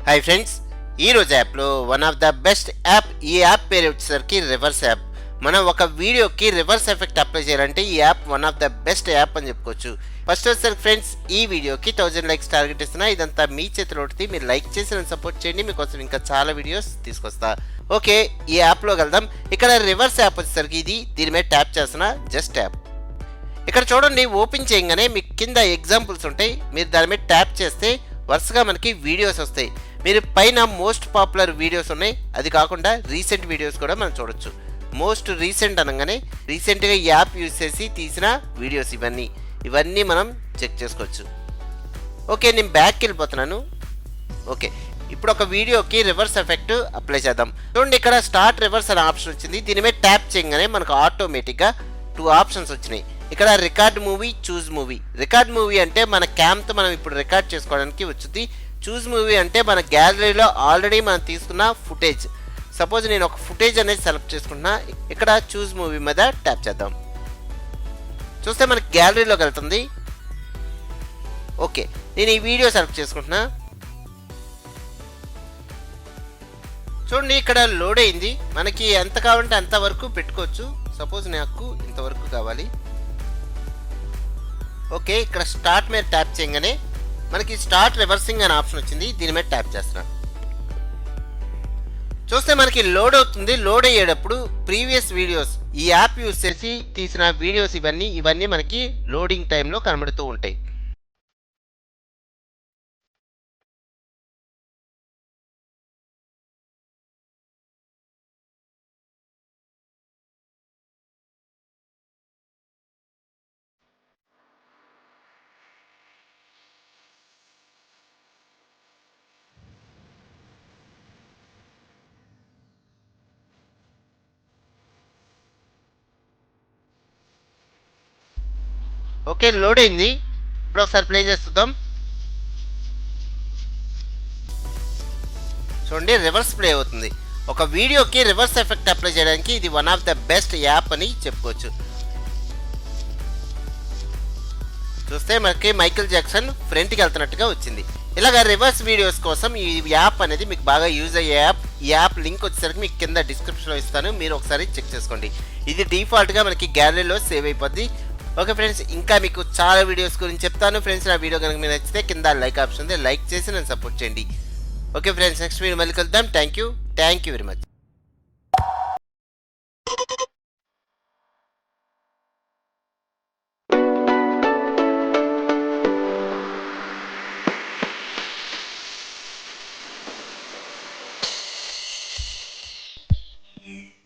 Hi friends, ఈరోజు యాప్లో one of the best app. ఈ యాప్ పేరు వచ్చేసరికి రివర్స్ యాప్. మనం ఒక వీడియోకి రివర్స్ ఎఫెక్ట్ అప్లై చేయాలంటే ఈ app one of the best app అని చెప్పుకోవచ్చు. ఫస్ట్ వచ్చేసరికి ఫ్రెండ్స్, ఈ వీడియోకి 1000 లైక్స్ టార్గెట్ ఇస్తున్నా. ఇదంతా మీ చేతిలో ఉంటుంది. మీరు లైక్ చేసి నన్ను సపోర్ట్ చేయండి, మీకోసం ఇంకా చాలా వీడియోస్ తీసుకొస్తా. ఓకే, ఈ యాప్లోకి వెళ్దాం. ఇక్కడ రివర్స్ యాప్ వచ్చేసరికి దీని మీద ట్యాప్ చేస్తున్నా. Just tap. ఇక్కడ చూడండి, ఓపెన్ చేయగానే మీకు కింద ఎగ్జాంపుల్స్ ఉంటాయి. మీరు దాని మీద ట్యాప్ చేస్తే వరుసగా మనకి వీడియోస్ వస్తాయి. మీరు పైన మోస్ట్ పాపులర్ వీడియోస్ ఉన్నాయి, అది కాకుండా రీసెంట్ వీడియోస్ కూడా మనం చూడొచ్చు. మోస్ట్ రీసెంట్ అనగానే రీసెంట్గా ఈ యాప్ యూజ్ చేసి తీసిన వీడియోస్ ఇవన్నీ మనం చెక్ చేసుకోవచ్చు. ఓకే, నేను బ్యాక్కి వెళ్ళిపోతున్నాను. ఓకే, ఇప్పుడు ఒక వీడియోకి రివర్స్ ఎఫెక్ట్ అప్లై చేద్దాం. చూడండి, ఇక్కడ స్టార్ట్ రివర్స్ అనే ఆప్షన్ వచ్చింది. దీని మీద ట్యాప్ చేయగానే మనకు ఆటోమేటిక్గా 2 ఆప్షన్స్ వచ్చినాయి. ఇక్కడ record movie, choose movie. Record movie అంటే మన క్యామ్తో మనం ఇప్పుడు రికార్డ్ చేసుకోవడానికి వచ్చింది. చూజ్ మూవీ అంటే మన గ్యాలరీలో ఆల్రెడీ మనం తీసుకున్న ఫుటేజ్. సపోజ్ నేను ఒక ఫుటేజ్ అనేది సెలెక్ట్ చేసుకుంటున్నా. ఇక్కడ చూజ్ మూవీ మీద ట్యాప్ చేద్దాం. చూస్తే మనకి గ్యాలరీలోకి వెళ్తుంది. ఓకే, నేను ఈ వీడియో సెలెక్ట్ చేసుకుంటున్నా. చూడండి, ఇక్కడ లోడ్ అయింది. మనకి ఎంత కావాలంటే అంతవరకు పెట్టుకోవచ్చు. సపోజ్ నాకు ఇంతవరకు కావాలి. ఓకే, ఇక్కడ స్టార్ట్ మీద ట్యాప్ చేయగానే మనకి స్టార్ట్ రివర్సింగ్ అనే ఆప్షన్ వచ్చింది. దీని మీద ట్యాప్ చేస్తున్నాను. చూస్తే మనకి లోడ్ అవుతుంది. లోడ్ అయ్యేటప్పుడు ప్రీవియస్ వీడియోస్, ఈ యాప్ యూజ్ చేసి తీసిన వీడియోస్ ఇవన్నీ మనకి లోడింగ్ టైంలో కనబడుతూ ఉంటాయి. ఓకే, లోడ్ అయింది. ఇప్పుడు ఒకసారి ప్లే చేస్తుందాం. చూడండి, రివర్స్ ప్లే అవుతుంది. ఒక వీడియోకి రివర్స్ ఎఫెక్ట్ అప్లై చేయడానికి ఇది one of the best app అని చెప్పుకోవచ్చు. చూస్తే మనకి మైకేల్ జాక్సన్ ఫ్రంట్కి వెళ్తున్నట్టుగా వచ్చింది. ఇలాగ రివర్స్ వీడియోస్ కోసం ఈ యాప్ అనేది మీకు బాగా యూజ్ అయ్యే యాప్. ఈ యాప్ లింక్ వచ్చేసరికి మీకు కింద డిస్క్రిప్షన్లో ఇస్తాను, మీరు ఒకసారి చెక్ చేసుకోండి. ఇది డిఫాల్ట్గా మనకి గ్యాలరీలో సేవ్ అయిపోద్ది. ఓకే ఫ్రెండ్స్, ఇంకా మీకు చాలా వీడియోస్ గురించి చెప్తాను. ఫ్రెండ్స్, నా వీడియో కనుక మీరు నచ్చితే కింద లైక్ ఆప్షన్ ఉంది, లైక్ చేసి నన్ను సపోర్ట్ చేయండి. ఓకే ఫ్రెండ్స్, నెక్స్ట్ వీడియో మళ్ళీ కలుద్దాం. Thank you very much. Yeah.